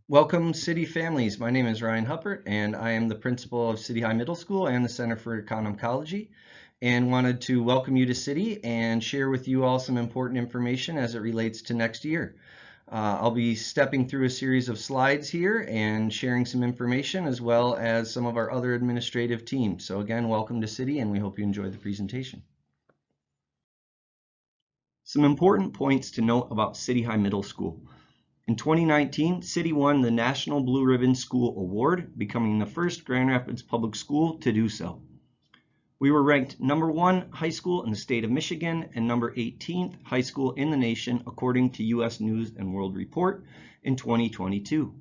Welcome, City families. My name is Ryan Huppert, and I am the principal of City High Middle School and the Center for Economicology, and wanted to welcome you to City and share with you all some important information as it relates to next year. I'll be stepping through a series of slides here and sharing some information as well as some of our other administrative teams. So again, welcome to City, and we hope you enjoy the presentation. Some important points to note about City High Middle School. In 2019, City won the National Blue Ribbon School Award, becoming the first Grand Rapids public school to do so. We were ranked #1 high school in the state of Michigan and number 18th high school in the nation, according to U.S. News and World Report in 2022.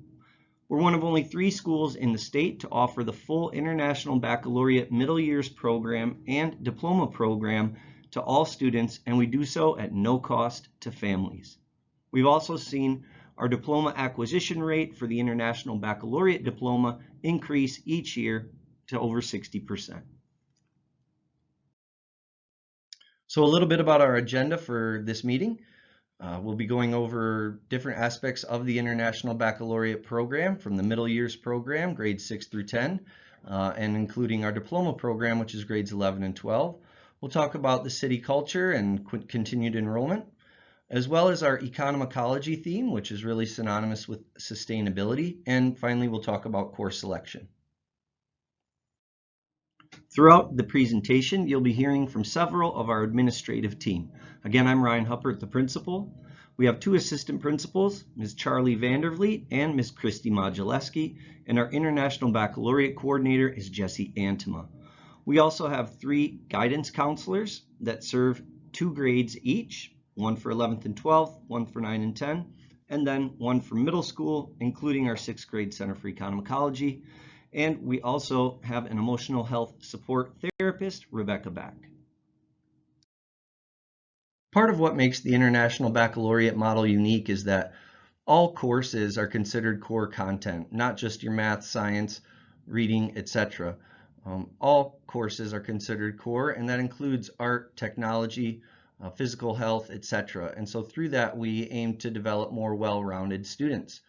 We're one of only 3 schools in the state to offer the full International Baccalaureate Middle Years program and diploma program to all students, and we do so at no cost to families. We've also seen our diploma acquisition rate for the International Baccalaureate diploma increase each year to over 60%. So a little bit about our agenda for this meeting. We'll be going over different aspects of the International Baccalaureate program, from the middle years program, grades 6 through 10, and including our diploma program, which is grades 11 and 12. We'll talk about the city culture and continued enrollment, as well as our economicology theme, which is really synonymous with sustainability. And finally, we'll talk about course selection. Throughout the presentation, you'll be hearing from several of our administrative team. Again, I'm Ryan Huppert, the principal. We have 2 assistant principals, Ms. Charlie Vandervliet and Ms. Christy Modulewski, and our International Baccalaureate coordinator is Jessie Antema. We also have 3 guidance counselors that serve 2 grades each, one for 11th and 12th, one for 9 and 10, and then one for middle school, including our 6th grade Center for Economicology. And we also have an emotional health support therapist, Rebecca Back. Part of what makes the International Baccalaureate model unique is that all courses are considered core content, not just your math, science, reading, etc. All courses are considered core, and that includes art, technology, physical health, etc. And so through that, we aim to develop more well-rounded students.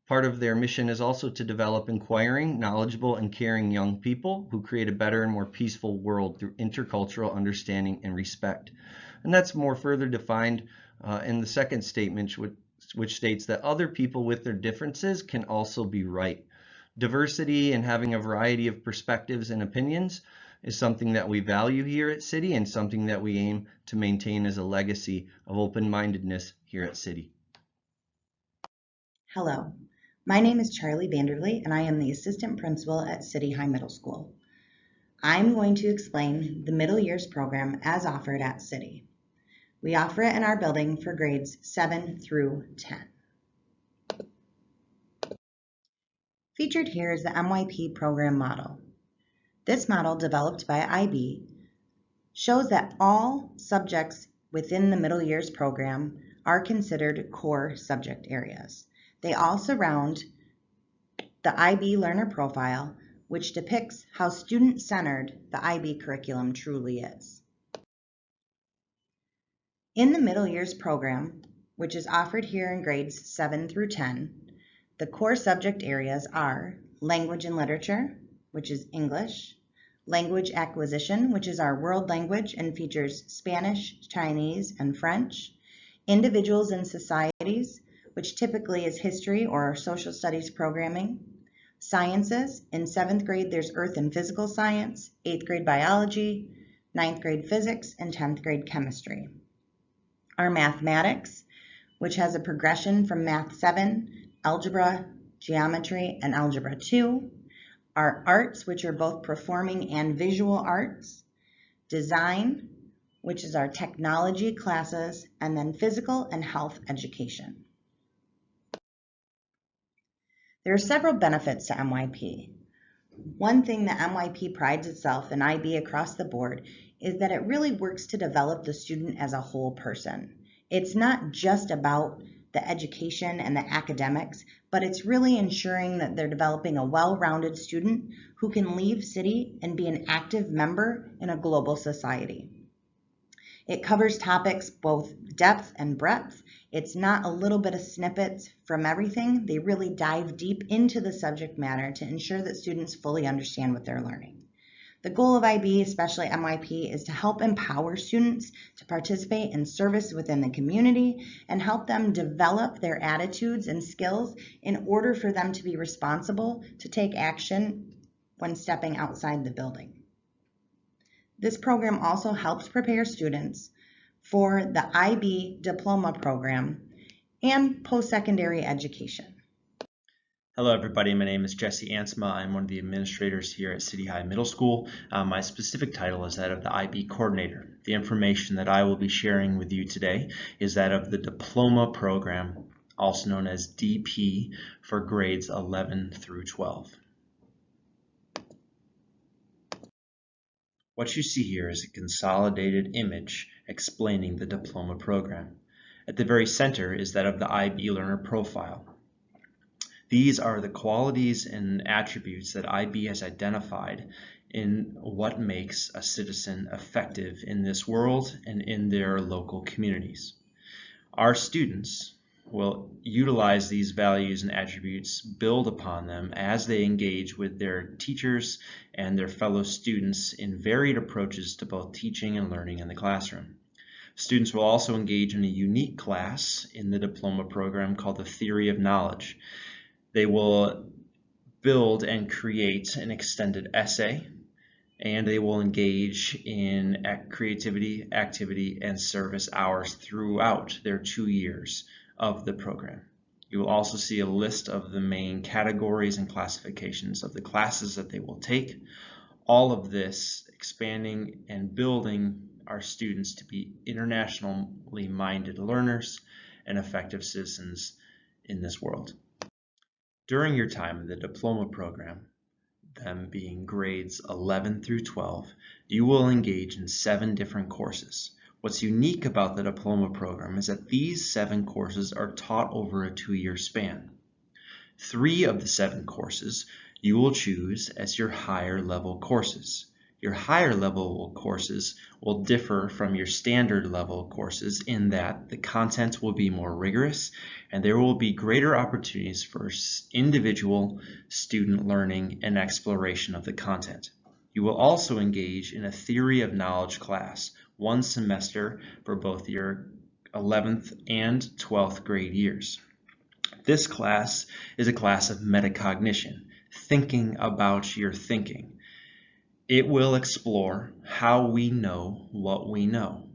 Part of their mission is also to develop inquiring, knowledgeable, and caring young people who create a better and more peaceful world through intercultural understanding and respect. And that's more further defined in the second statement, which states that other people with their differences can also be right. Diversity and having a variety of perspectives and opinions is something that we value here at City, and something that we aim to maintain as a legacy of open-mindedness here at City. Hello, my name is Charlie Vandervliet, and I am the assistant principal at City High Middle School. I'm going to explain the middle years program as offered at City. We offer it in our building for grades 7 through 10. Featured here is the MYP program model. This model, developed by IB, shows that all subjects within the middle years program are considered core subject areas. They all surround the IB learner profile, which depicts how student-centered the IB curriculum truly is. In the middle years program, which is offered here in grades 7 through 10, the core subject areas are language and literature, which is English, language acquisition, which is our world language and features Spanish, Chinese, and French, individuals and societies, which typically is history or social studies programming, sciences. In 7th grade, there's earth and physical science, 8th grade biology, 9th grade physics, and 10th grade chemistry. Our mathematics, which has a progression from Math 7, Algebra, Geometry, and Algebra 2. Our arts, which are both performing and visual arts, design, which is our technology classes, and then physical and health education. There are several benefits to MYP. One thing that MYP prides itself in IB across the board is that it really works to develop the student as a whole person. It's not just about the education and the academics, but it's really ensuring that they're developing a well-rounded student who can leave City and be an active member in a global society. It covers topics both depth and breadth It's not a little bit of snippets from everything. They really dive deep into the subject matter to ensure that students fully understand what they're learning. The goal of IB, especially MYP, is to help empower students to participate in service within the community and help them develop their attitudes and skills in order for them to be responsible to take action when stepping outside the building. This program also helps prepare students for the IB diploma program and post-secondary education. Hello everybody, my name is Jesse Ansma. I'm one of the administrators here at City High Middle School. My specific title is that of the IB coordinator. The information that I will be sharing with you today is that of the diploma program, also known as DP, for grades 11 through 12. What you see here is a consolidated image explaining the diploma program. At the very center is that of the IB learner profile. These are the qualities and attributes that IB has identified in what makes a citizen effective in this world and in their local communities. Our students will utilize these values and attributes, build upon them as they engage with their teachers and their fellow students in varied approaches to both teaching and learning in the classroom. Students will also engage in a unique class in the diploma program called the Theory of Knowledge. They will build and create an extended essay, and they will engage in creativity, activity, and service hours throughout their 2 years of the program. You will also see a list of the main categories and classifications of the classes that they will take. All of this expanding and building our students to be internationally minded learners and effective citizens in this world. During your time in the diploma program, them being grades 11 through 12, you will engage in 7 different courses. What's unique about the diploma program is that these 7 courses are taught over a 2-year span. 3 of the 7 courses you will choose as your higher level courses. Your higher level courses will differ from your standard level courses in that the content will be more rigorous and there will be greater opportunities for individual student learning and exploration of the content. You will also engage in a Theory of Knowledge class, 1 semester for both your 11th and 12th grade years. This class is a class of metacognition, thinking about your thinking. It will explore how we know what we know.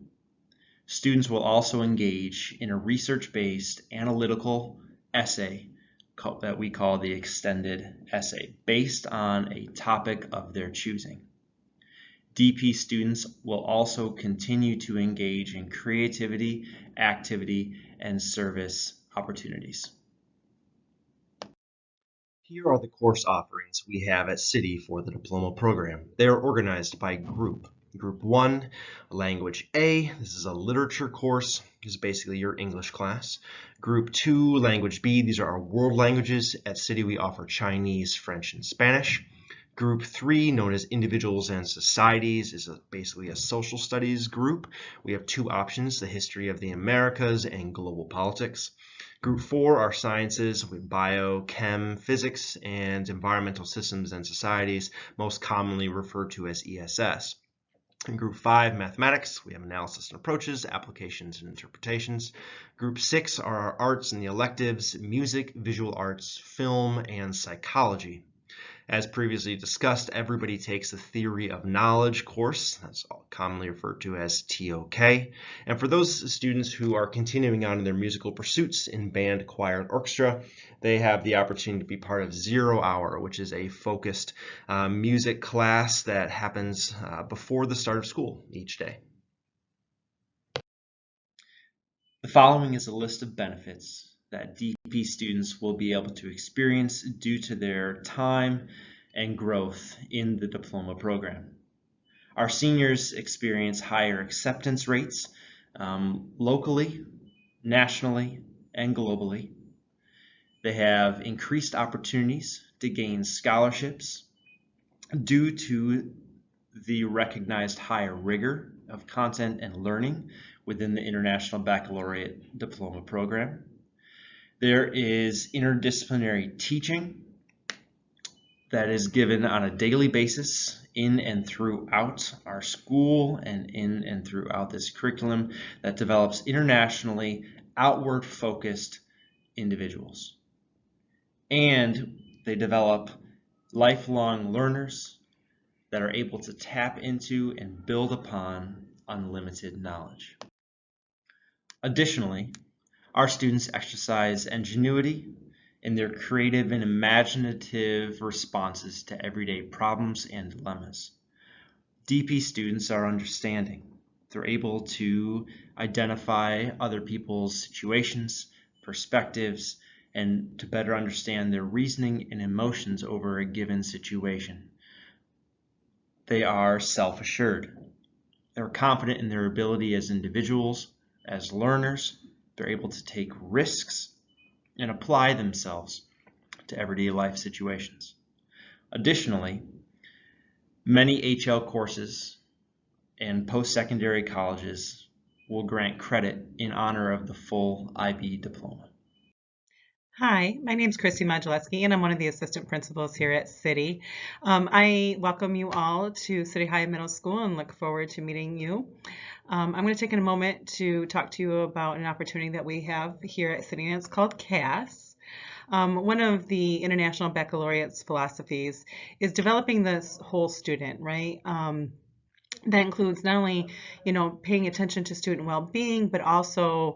Students will also engage in a research-based analytical essay that we call the extended essay, based on a topic of their choosing. DP students will also continue to engage in creativity, activity, and service opportunities. Here are the course offerings we have at City for the diploma program. They are organized by group. Group 1, Language A. This is a literature course. This is basically your English class. Group 2, Language B. These are our world languages. At City we offer Chinese, French, and Spanish. Group 3, known as Individuals and Societies, is basically a social studies group. We have 2 options, the history of the Americas and global politics. Group 4 are sciences with bio, chem, physics, and environmental systems and societies, most commonly referred to as ESS. In Group 5, mathematics, we have analysis and approaches, applications and interpretations. Group 6 are our arts and the electives, music, visual arts, film, and psychology. As previously discussed, everybody takes the Theory of Knowledge course. That's commonly referred to as TOK. And for those students who are continuing on in their musical pursuits in band, choir, and orchestra, they have the opportunity to be part of 0 Hour, which is a focused music class that happens before the start of school each day. The following is a list of benefits that DP students will be able to experience due to their time and growth in the diploma program. Our seniors experience higher acceptance rates locally, nationally, and globally. They have increased opportunities to gain scholarships due to the recognized higher rigor of content and learning, within the International Baccalaureate Diploma Program. There is interdisciplinary teaching that is given on a daily basis in and throughout our school and in and throughout this curriculum that develops internationally outward focused individuals. And they develop lifelong learners that are able to tap into and build upon unlimited knowledge. Additionally, our students exercise ingenuity in their creative and imaginative responses to everyday problems and dilemmas. DP students are understanding. They're able to identify other people's situations, perspectives, and to better understand their reasoning and emotions over a given situation. They are self-assured. They're confident in their ability as individuals, as learners. They're able to take risks and apply themselves to everyday life situations. Additionally, many HL courses and post-secondary colleges will grant credit in honor of the full IB diploma. Hi, my name is Christy Modulewski, and I'm one of the assistant principals here at City. I welcome you all to City High Middle School and look forward to meeting you. I'm going to take a moment to talk to you about an opportunity that we have here at City, and it's called CAS. One of the International Baccalaureate's philosophies is developing this whole student, right? That includes not only, paying attention to student well-being, but also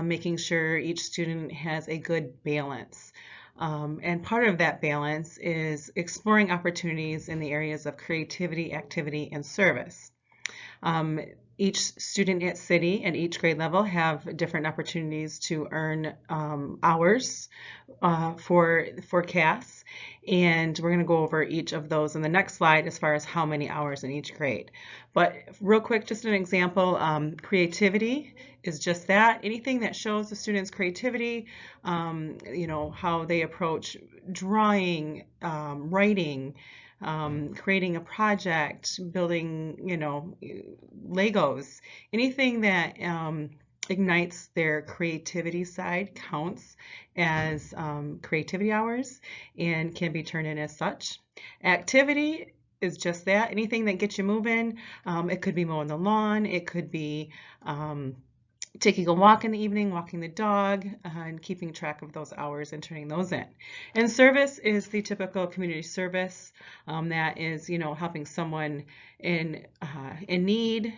making sure each student has a good balance. And part of that balance is exploring opportunities in the areas of creativity, activity, and service. Each student at City at each grade level have different opportunities to earn hours for CAS, and we're going to go over each of those in the next slide as far as how many hours in each grade. But real quick, just an example, creativity is just that. Anything that shows the students' creativity, how they approach drawing, writing, creating a project, building, Legos, anything that ignites their creativity side counts as creativity hours and can be turned in as such. Activity is just that, anything that gets you moving. It could be mowing the lawn, it could be taking a walk in the evening, walking the dog, and keeping track of those hours and turning those in. And service is the typical community service that is, helping someone in need,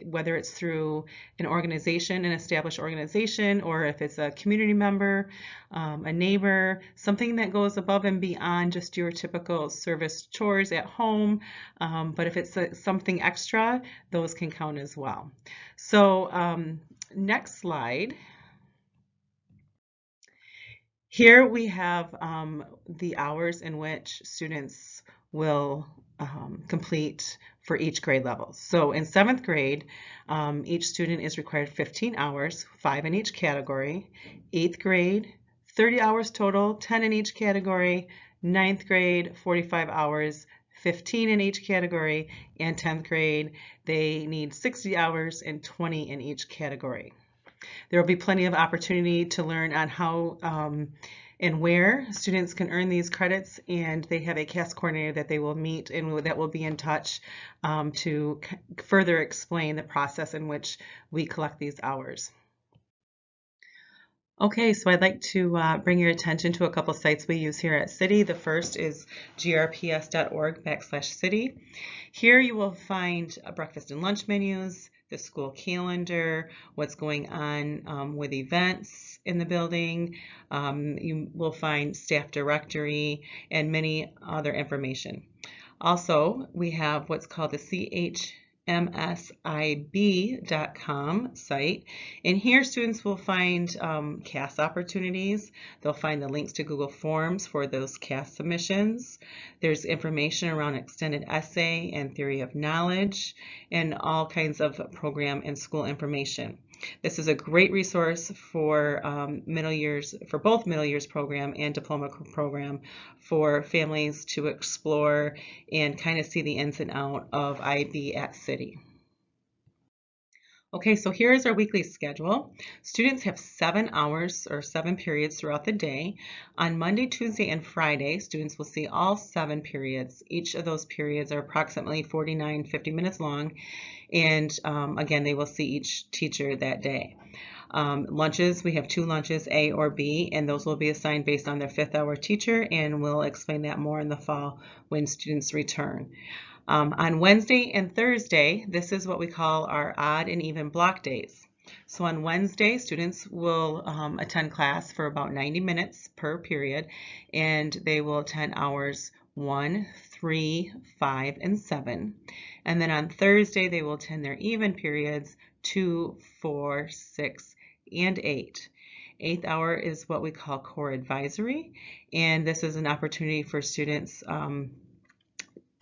whether it's through an organization, an established organization, or if it's a community member, a neighbor, something that goes above and beyond just your typical service chores at home. But if it's something extra, those can count as well. So next slide. Here we have the hours in which students will complete for each grade level. So in 7th grade, each student is required 15 hours, 5 in each category. 8th grade, 30 hours total, 10 in each category. 9th grade, 45 hours, 15 in each category. And 10th grade, they need 60 hours and 20 in each category. There will be plenty of opportunity to learn on how and where students can earn these credits, and they have a CAS coordinator that they will meet and that will be in touch to further explain the process in which we collect these hours. Okay, so I'd like to bring your attention to a couple sites we use here at City. The first is grps.org/city. Here you will find breakfast and lunch menus, the school calendar, what's going on with events in the building. You will find staff directory and many other information. Also, we have what's called the chmsib.com site, and here students will find CAS opportunities. They'll find the links to Google Forms for those CAS submissions. There's information around extended essay and theory of knowledge and all kinds of program and school information. This is a great resource for middle years, for both middle years program and diploma program, for families to explore and kind of see the ins and out of IB at City. Okay, so here is our weekly schedule. Students have 7 hours or 7 periods throughout the day. On Monday, Tuesday, and Friday, students will see all 7 periods. Each of those periods are approximately 50 minutes long, and again, they will see each teacher that day. Lunches, we have 2 lunches, A or B, and those will be assigned based on their 5th hour teacher, and we'll explain that more in the fall when students return. On Wednesday and Thursday, this is what we call our odd and even block days. So on Wednesday, students will attend class for about 90 minutes per period, and they will attend hours 1, 3, 5, and 7. And then on Thursday, they will attend their even periods 2, 4, 6, and 8. 8th hour is what we call core advisory, and this is an opportunity for students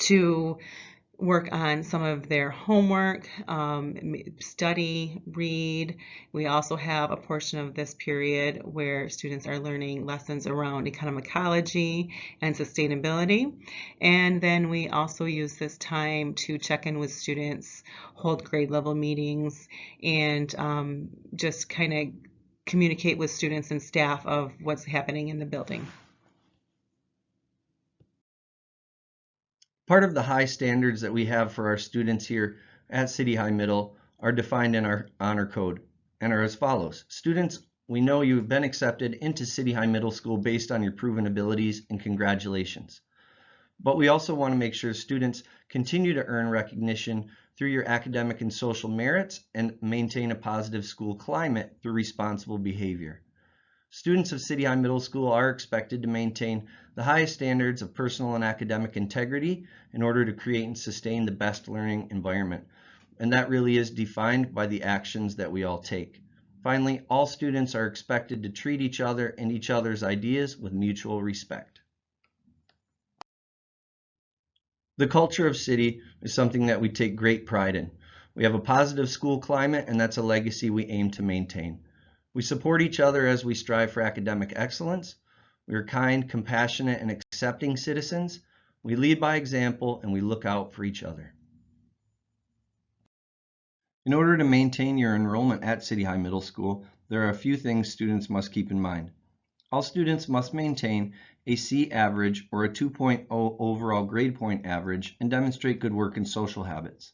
to work on some of their homework, study, read. We also have a portion of this period where students are learning lessons around economic ecology and sustainability. And then we also use this time to check in with students, hold grade level meetings, and just kind of communicate with students and staff of what's happening in the building. Part of the high standards that we have for our students here at City High Middle are defined in our honor code and are as follows. Students, we know you have been accepted into City High Middle School based on your proven abilities, and congratulations. But we also want to make sure students continue to earn recognition through your academic and social merits and maintain a positive school climate through responsible behavior. Students of City High Middle School are expected to maintain the highest standards of personal and academic integrity in order to create and sustain the best learning environment. And that really is defined by the actions that we all take. Finally, all students are expected to treat each other and each other's ideas with mutual respect. The culture of City is something that we take great pride in. We have a positive school climate, and that's a legacy we aim to maintain. We support each other as we strive for academic excellence. We are kind, compassionate, and accepting citizens. We lead by example, and we look out for each other. In order to maintain your enrollment at City High Middle School, there are a few things students must keep in mind. All students must maintain a C average or a 2.0 overall grade point average and demonstrate good work and social habits.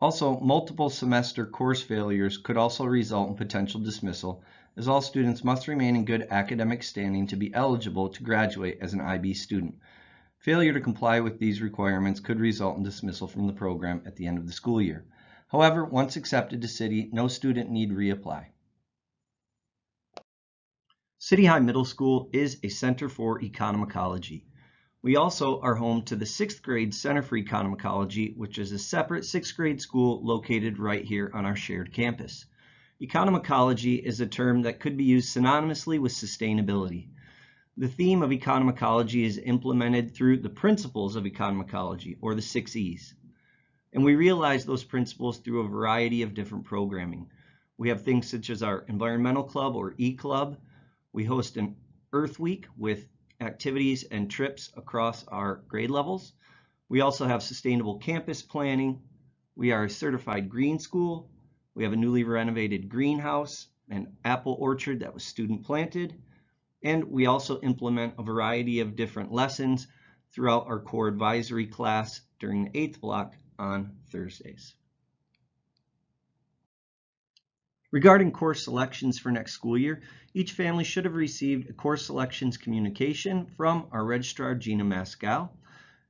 Also, multiple semester course failures could also result in potential dismissal, as all students must remain in good academic standing to be eligible to graduate as an IB student. Failure to comply with these requirements could result in dismissal from the program at the end of the school year. However, once accepted to City, no student need reapply. City High Middle School is a center for economic ecology. We also are home to the 6th grade Center for Economic Ecology, which is a separate 6th grade school located right here on our shared campus. Economic ecology is a term that could be used synonymously with sustainability. The theme of economic ecology is implemented through the principles of economic ecology, or the 6 E's. And we realize those principles through a variety of different programming. We have things such as our Environmental Club, or E-Club. We host an Earth Week with activities and trips across our grade levels. We also have sustainable campus planning. We are a certified green school. We have a newly renovated greenhouse and apple orchard that was student planted. And we also implement a variety of different lessons throughout our core advisory class during the 8th block on Thursdays. Regarding course selections for next school year, each family should have received a course selections communication from our registrar, Gina Maskal,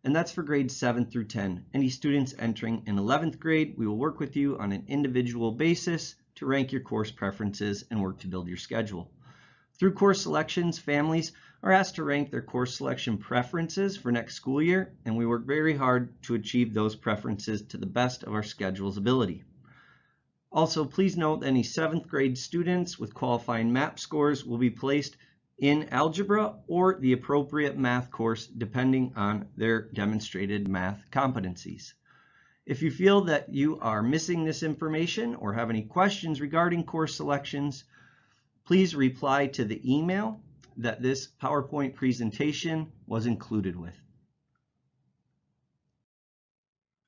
and that's for grades 7 through 10. Any students entering in 11th grade, we will work with you on an individual basis to rank your course preferences and work to build your schedule. Through course selections, families are asked to rank their course selection preferences for next school year, and we work very hard to achieve those preferences to the best of our schedule's ability. Also, please note that any 7th grade students with qualifying MAP scores will be placed in algebra or the appropriate math course depending on their demonstrated math competencies. If you feel that you are missing this information or have any questions regarding course selections, please reply to the email that this PowerPoint presentation was included with.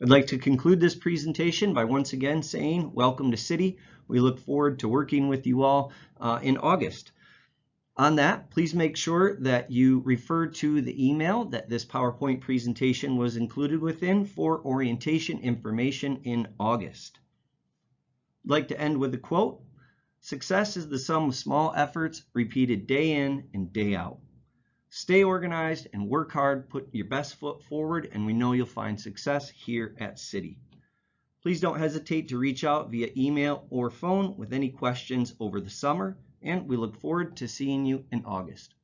I'd like to conclude this presentation by once again saying welcome to City. We look forward to working with you all in August. On that, please make sure that you refer to the email that this PowerPoint presentation was included within for orientation information in August. I'd like to end with a quote. Success is the sum of small efforts repeated day in and day out. Stay organized and work hard, put your best foot forward, and we know you'll find success here at City. Please don't hesitate to reach out via email or phone with any questions over the summer, and we look forward to seeing you in August.